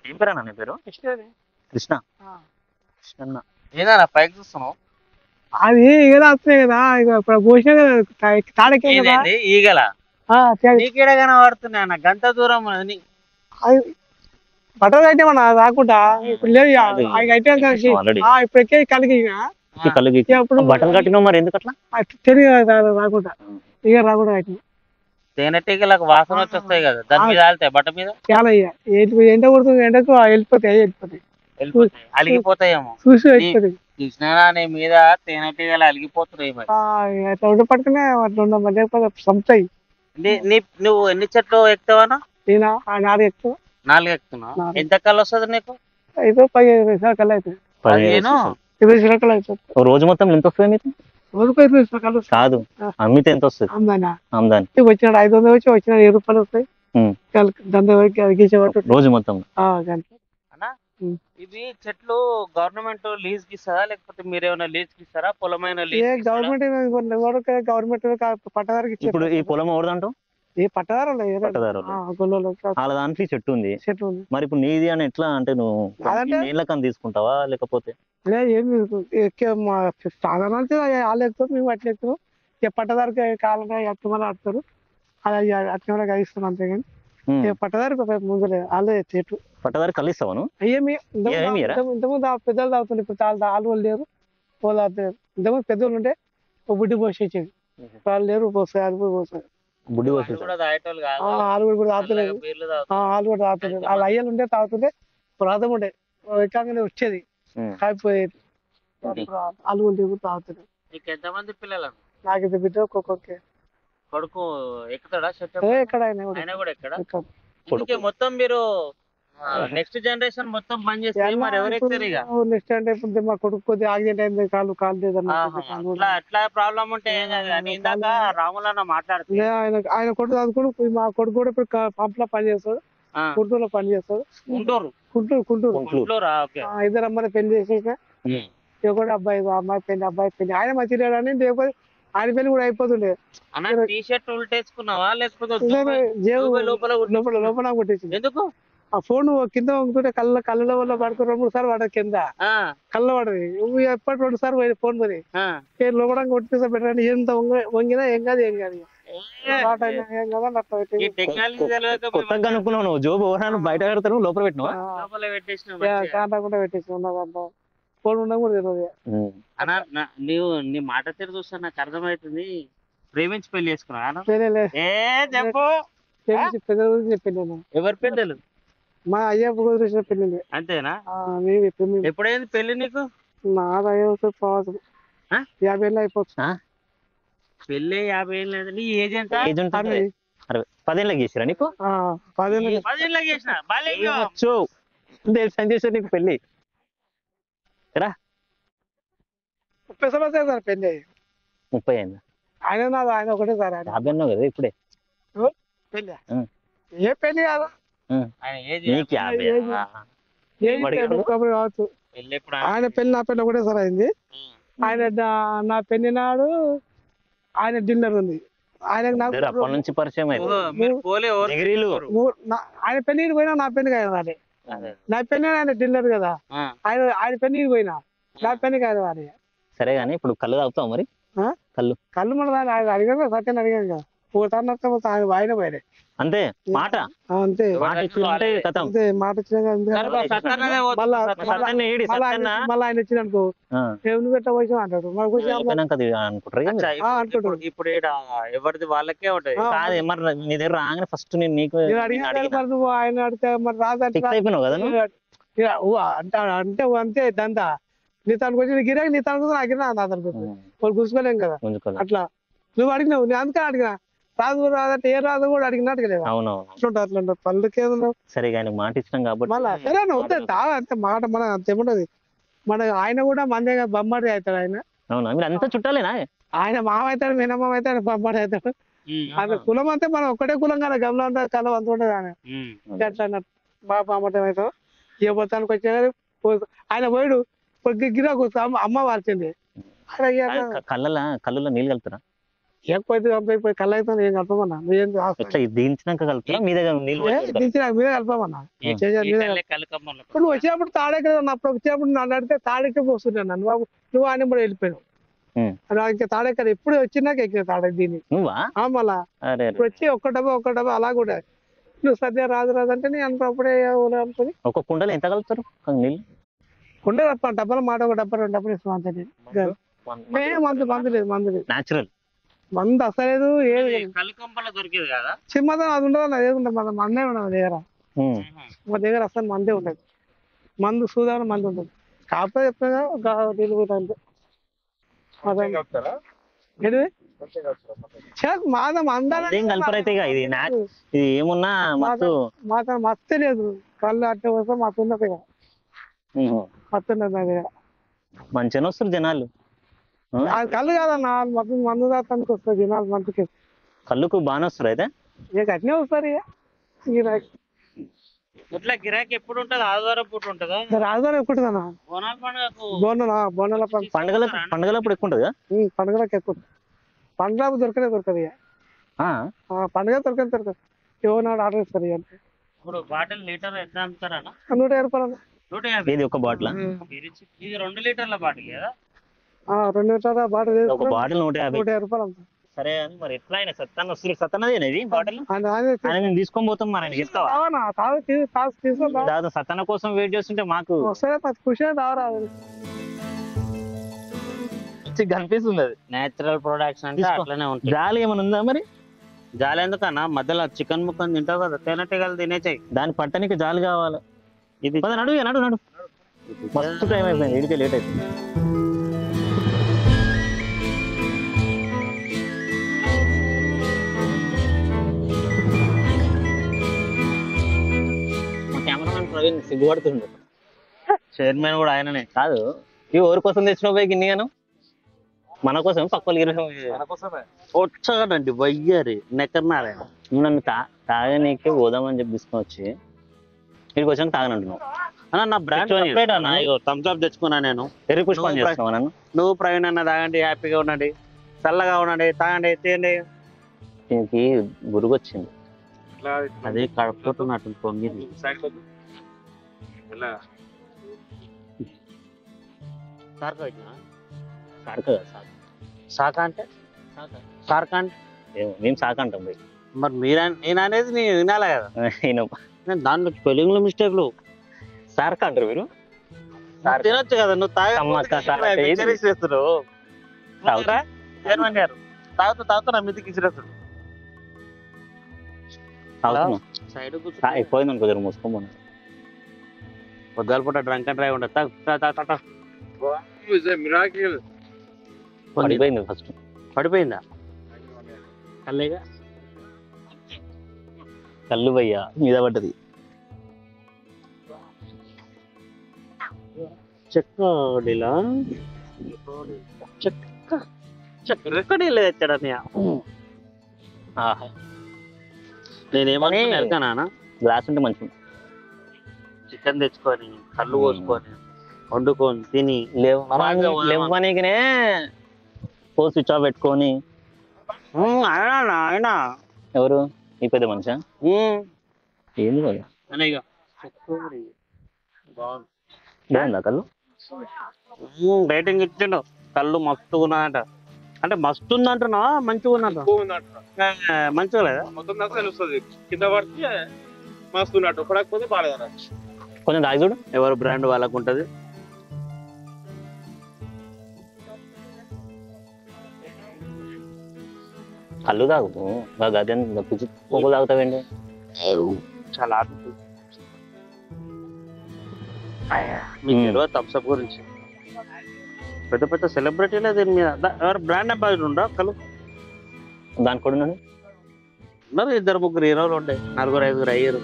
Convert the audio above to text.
ఏం పేరు అన్న నీ పేరు? కృష్ణ. కృష్ణ ఏదా పైకి చూస్తున్నావు? అది ఏదో వస్తున్నాయి కదా ఇక ఇప్పుడు పోసిన తాడకే కదా ఈగల నీకేడ కనబడుతున్నాయి అన్న గంట దూరం అది బట్టలు కట్టేమన్నా రాకుండా ఇప్పుడు లేదు ఇప్పుడు ఎక్కే కలిగి ఇప్పుడు బట్టలు కట్టినావు మరి ఎందుకు అట్లా తెలియదు రాకుండా ఇక రాకుండా కట్టిన తేనెటీగలకు వాసన వచ్చేస్తాయి కదా దాని మీద ఆళ్తాయి బట్ట మీద చాలా ఎండ కొడుతుంది ఎండకు వెళ్ళిపోతాయి అలిగిపోతాయేమో చూసి వెళ్ళిపోతాయి కృష్ణా నీ మీద తేనెటీగలు అలిగిపోతున్నాయి మరి అట్లా ఉండి పట్టుకునే అట్లా ఉండవు లేకపోతే సంతాయి. నువ్వు ఎన్ని చెట్లు ఎక్కుతావా? నేను 4 ఎక్కువ 4 ఎక్కుతున్నావు. ఎంత కళ్ళు వస్తుంది నీకు? అయితే 15 కళ్ళు అవుతుంది. 20 కళ్ళు అవుతుంది. రోజు మొత్తం ఎంత వస్తుంది మీకు? రోజుకు 20 కళ్ళు కాదు అమ్మితే ఎంత వస్తుంది? ఆమ్దాని వచ్చిన 500 వచ్చి వచ్చిన 7 రూపాయలు వస్తాయి. రోజు మొత్తం ఇది చెట్లు గవర్నమెంట్ లీజ్ కి ఇస్తారా లేకపోతే మీరేమైనా లీజ్ కి ఇస్తారా? పొలమైన గవర్నమెంట్ పట్టదారికి ఇప్పుడు ఈ పొలం ఎవరిదంటూ? ఏ పట్టదారు వాళ్ళ దాంట్లో చెట్టు ఉంది. మరి ఇప్పుడు నీది అని ఎట్లా అంటే నువ్వు నీళ్ళకని తీసుకుంటావా లేకపోతే సాధారణ వాళ్ళు ఎక్కుతాం మేము అట్లా ఎక్కుతాం. ఇక పట్టదారికి కాలంగా ఎత్తమని ఆడతారు అది అట్లా కలిగిస్తాం అంతే కానీ పట్టదారికి ముందు వాళ్ళే చెట్టు పట్టదారి కలిస్తాను ఇంతకుముందు పెద్దలు తాగుతుంది. ఇప్పుడు చాలా వాళ్ళు లేరు వాళ్ళు ఇంతకుముందు పెద్దోళ్ళు ఉంటే ఒక బుడ్డి పోసేది వాళ్ళు లేరు పోస్తాయి అది కూడా పోస్తాయి. బుడ్డి వాళ్ళు కూడా తాగుతలేదు వాళ్ళు కూడా తాగుతలేదు. వాళ్ళ అయ్యలు ఉంటే తాగుతుంటే ప్రాంతం ఉండే ఎక్కగానే వచ్చేది కాకపోయేది వాళ్ళు కూడా తాగుతలేదు. ఎంతమంది పిల్లలు? నాకు బిడ్డ ఒక్కొక్కరికి కొడుకు ఎక్కుతాడా? ఎక్కడ మొత్తం మీరు నెక్స్ట్ జనరేషన్ మొత్తం పని చేస్తారు. మరి ఎవరు ఎక్కుతారు? ఇక నెక్స్ట్ అంటే ఇప్పుడు మా కొడుకు కొద్దిగా యాక్సిడెంట్ అయింది కాలు అట్లా ప్రాబ్లం ఉంటే ఏం కాదు కానీ ఇందాక రాములన్న మాట్లాడుతుంది ఆయన కొడుకు చదువుకుని మా కొడుకు కూడా ఇప్పుడు పంపులో పని చేస్తాడు. గుంటూరులో పని చేస్తాడు. గుంటూరు 2 అమ్మాయి పెళ్లి చేసేక కూడా అమ్మాయి పెళ్లి ఆయన మంచిగా అని లేకపోతే ఆయన పెళ్లి కూడా అయిపోతుండే. టీషర్ట్ ఉల్టేసుకున్నావా లేకపోతే లోపల కొట్టేసింది? ఎందుకు? ఆ ఫోన్ కింద వంగుతుంటే కళ్ళ వల్ల పడుకుని 2-3 సార్లు పడదు కింద కళ్ళ పడది ఎప్పటి 2 సార్లు ఫోన్ మరి లోపల కొట్టిస్తే పెట్టండి ఎంత వంగినా ఏం కాదు ఏం కాదు కొత్తగా అనుకున్నావు నువ్వు జోబు బయట పెడతాను లోపల పెట్టినా కాంటకుండా పెట్టేసిన ఫోన్ ఉన్నా కూడా తెలియదు. నువ్వు నీ మాట తీరు చూస్తా నాకు అర్థమవుతుంది. ప్రేమించి పెళ్లి చేసుకున్నా చెప్పు పెద్దల గురించి చెప్పింది. ఎవరి పెద్దలు? మా అయ్య కుదిరేసిన పెళ్లి. అంతేనా? ఎప్పుడైంది పెళ్లి నీకు? నాది 50 ఏళ్ళు అయిపోతుంది. పెళ్ళి 50 ఏళ్ళు నీ ఏజ్ ఎంత? 10 ఏళ్ళకి చేసిరా నీకు? 10 ఏళ్ళకి చేసిన నీకు పెళ్లి 30 సంవత్సరాలు సార్ పెళ్లి 30 అయిందా? ఆయన ఒకటే సార్ 50 అన్నావు కదా ఇప్పుడే పెళ్లి ఏ పెళ్లి కాదు కావచ్చు. ఆయన పెళ్లి నా పెళ్లి ఒకటే సార్ అయింది. ఆయన నా పెళ్లి నాడు ఆయన డిన్నర్ ఉంది. ఆయన నుంచి పరిచయం ఆయన పెళ్లికి పోయినా నా పెళ్లికి ఆయన రాలే. నా పెళ్లి ఆయన డిన్నర్ కదా ఆయన పెళ్లికి పోయినా నా పెళ్లికి ఆయన రాలే. సరే గానీ ఇప్పుడు కళ్ళు తాగుతావు మరి? కళ్ళు మన అడిగాను సత్యాన్ని అడిగాను కదా ఆయన పోయినాయి అంతే మాట అంతే మాట మళ్ళీ ఆయన వచ్చిన అనుకో పెట్ట పోయి అంటాడు. ఇప్పుడు ఎవరిది వాళ్ళకే ఉంటాయి. మరి నీ దగ్గర రాగానే ఫస్ట్ నేను నీకు నువ్వు ఆయన అడితే మరి రాదైపోయినావు కదా అంటే అంతే దందా నీ తనకు వచ్చి గిరాకి నీ తనకు అడిగినా వాళ్ళు కూర్చోలేం కదా అట్లా నువ్వు అడిగినావు నేను అందుకని అడిగినా రాదు రాదంటే ఏ రాదు కూడా అడిగినా అడగలేదు. అట్లా పళ్ళకేదో సరే కానీ మాట ఇచ్చినాం కాబట్టి మళ్ళీ సరే అవుతుంది అంతే మాట మన అంతేముంటది. మన ఆయన కూడా మందే బొమ్మడి అవుతాడు. ఆయన అవునా మీరు అంతా చుట్టాలేనా? ఆయన మామ అవుతాడు మినమామ అవుతాడు బొమ్మడి అవుతాడు. ఆయన కులం అంతే మనం ఒక్కటే కులం కదా గమలం అంతా కలం అంత ఉండదు. ఆయన అట్లా అన్నట్టు బాగా బామ్మటం అవుతాం. ఏ మొత్తానికి వచ్చే ఆయన పోయాడు గిరాకు అమ్మ వాల్చింది. కళ్ళలో నీళ్ళు కలుపుతారా? లేకపోతే పంపైపోయి కళ్ళు అవుతుంది ఏం కలపమన్నా ఎట్లా దించినాక కలుపుతా మీ దగ్గర నీళ్ళు పట్టుకుంటారా? దించిన మీదే కలపమన్నా ఇప్పుడు నువ్వు వచ్చినప్పుడు తాడెక్కడ అప్పుడు వచ్చినప్పుడు నన్ను అడిగితే తాడెక్కి పోస్తున్నాను నన్ను బాబు నువ్వు ఆయన కూడా వెళ్ళిపోయావు ఇంకా తాడెక్కడ ఎప్పుడు వచ్చినాక ఎక్కిన తాడే దీన్ని నువ్వా? మళ్ళా అరే ఇప్పుడు వచ్చి ఒక్క డబ్బా అలా కూడా నువ్వు సద్య రాదు అంటే నేను అనుకున్నప్పుడే అనుకుని ఒక కుండలో ఎంత కలుపుతారు నీళ్ళు? ఉండే తప్ప డబ్బాల మాట ఒక డబ్బా 2 డబ్బాలు ఇస్తాం అంతే నేను మందు లేదు న్యాచురల్ మందు అసలేదు ఏది కలుకంపల దొరికేది కదా చిమ్మదం అది ఉండదు అన్న ఏది ఉండదు మన మందే ఉండదు మా దగ్గర మా దగ్గర అసలు మందే ఉండదు మందు సూదాన మందు ఉండదు కాకపోతే చెప్తున్నా ఒక నీళ్ళు పోతా అంతే కలపరైతే ఇది ఏమున్నా మస్తే లేదు కళ్ళు అట్టే వస్తే మత్తు ఉన్నది మత్తు ఉన్నది నా దగ్గర మంచిగా వస్తారు జనాలు. కళ్ళు కాదన్న మొత్తం మందు దానికి వస్తుంది జనాలు మందుకి కళ్ళుకు బాగానే వస్తారు అయితే ఇక అట్నే వస్తారు ఇట్లా గిరాకీ ఎప్పుడు ఉంటది? ఆదివారం పూట ఉంటదా? ఆదివారం ఎప్పుడు అన్న బోనాల పండుగకు బోనాల పండుగలప్పుడు ఎక్కువ ఉంటది. పండుగలకు ఎక్కువ పండుగ దొరకదు ఇక పండుగ దొరకదు ఎవరు ఆర్డర్ ఇస్తారు ఇక ఇప్పుడు బాటిల్ లీటర్ ఎంత అమ్ముతారా? 150 రూపాయలు 150. ఇది ఒక బాటిల్ ఇది 2 లీటర్ల బాటిల్ కదా? 2 లీటర్ల బాటిల్ ఒక బాటిల్ 150 రూపాయలు. సరే అని మరి ఎట్లా అయినా సత్తన్నది బాటిల్ మేము తీసుకొని పోతాం మరి ఆయన చెప్తావా? సత్తన్న కోసం వెయిట్ చేస్తుంటే మాకు ఖుషి రావరాదు కనిపిస్తుంది. అది నేచురల్ ప్రొడక్ట్స్ అంటే అట్లనే ఉంటాయి. జాలి ఏమైనా ఉందా మరి? జాలి ఎందుకన్నా మధ్యలో చికెన్ ముక్కని తింటావు కదా తేనెటీగలు తినేచాయి దాని పట్టనికి జాలి కావాలి. ఇది నడు మస్తు టైం అయిపోయింది ఇడికే లేట్ అయిపోయింది. మా కెమెరామెన్ ప్రవీణ్ సిగ్గుపడుతుండే. చైర్మన్ కూడా ఆయననే కాదు ఈ ఊరి కోసం తెచ్చిన పోయి గిన్నెగాను మన కోసం పక్కలు వచ్చాడండి వయ్యారి నెక్కర్నారాయణ నన్ను తాగనీకే పోదామని చెప్పి తీసుకొని వచ్చి ఇక్కడికి వచ్చాక తాగనంటున్నావు అన్న. నా బ్రాండ్ థమ్స్ అప్ తెచ్చుకున్నా నేను. ఎర్రి పుష్పం చేస్తున్నావు నన్ను. నువ్వు ప్రవీణ్ అన్న తాగండి, హ్యాపీగా ఉండండి, చల్లగా ఉండండి, తాగండి, తీయండి. దీనికి బురుగు వచ్చింది. అది కడుపుతున్నట్టు పొంగింది. సాక అంటే సార్క అంటే మేము సాక అంటాం పోయి. మరి నేను అనేది నేను వినాలి కదా. నేను దాంట్లో స్పెల్లింగ్ లో మిస్టేక్లు సార్క అంటారు మీరు. తినొచ్చు కదా నువ్వు చైర్మన్ గారు తాగుతూ నా మీదకి ఇచ్చిరేస్తాడు. సైడ్ అయిపోయింది అనుకో జర మూసుకోమని పొద్దుల పూట డ్రంక్ అండ్ డ్రైవ్ ఉండదు. పడిపోయింది ఫస్ట్. పడిపోయిందా? కల్లేగా కళ్ళు భయ్యా మీద పడ్డది. చెక్కడిలా చెక్కడీలు తెచ్చాడా? నేనేమన్నా గ్లాస్ ఉంటే మంచిగా చికెన్ తెచ్చుకొని కళ్ళు పోసుకొని వండుకొని తిని లేవనీకినే ఫోన్ స్విచ్ ఆఫ్ పెట్టుకొని. ఆయన ఎవరు ఈ పెద్ద మనిషా? ఏంది బాగుందా కళ్ళు? రేటింగ్ ఇచ్చిండు. కళ్ళు మస్తుగా ఉన్నాయంట. అంటే మస్తు ఉందంటున్నా మంచిగా ఉందంట. మంచిగా లేదా? తెలుస్తుంది కింద పడితే మస్తు ఉన్నట్టు పడకపోతే బాగాలేదు. కొంచెం తాగి చూడు. ఎవరు బ్రాండ్ వాళ్ళకు ఉంటది. కళ్ళు తాగు గదే పొగలు తాగుతావండి. చాలా మీకు థమ్స్అప్ గురించి పెద్ద పెద్ద సెలబ్రిటీలే దీని మీద. ఎవరు బ్రాండ్ అంబాసిడర్ ఉండవు కళ్ళు? దానికి కూడా ఉన్నారు 2-3 హీరోలు ఉండే, 4-5 అయ్యారు.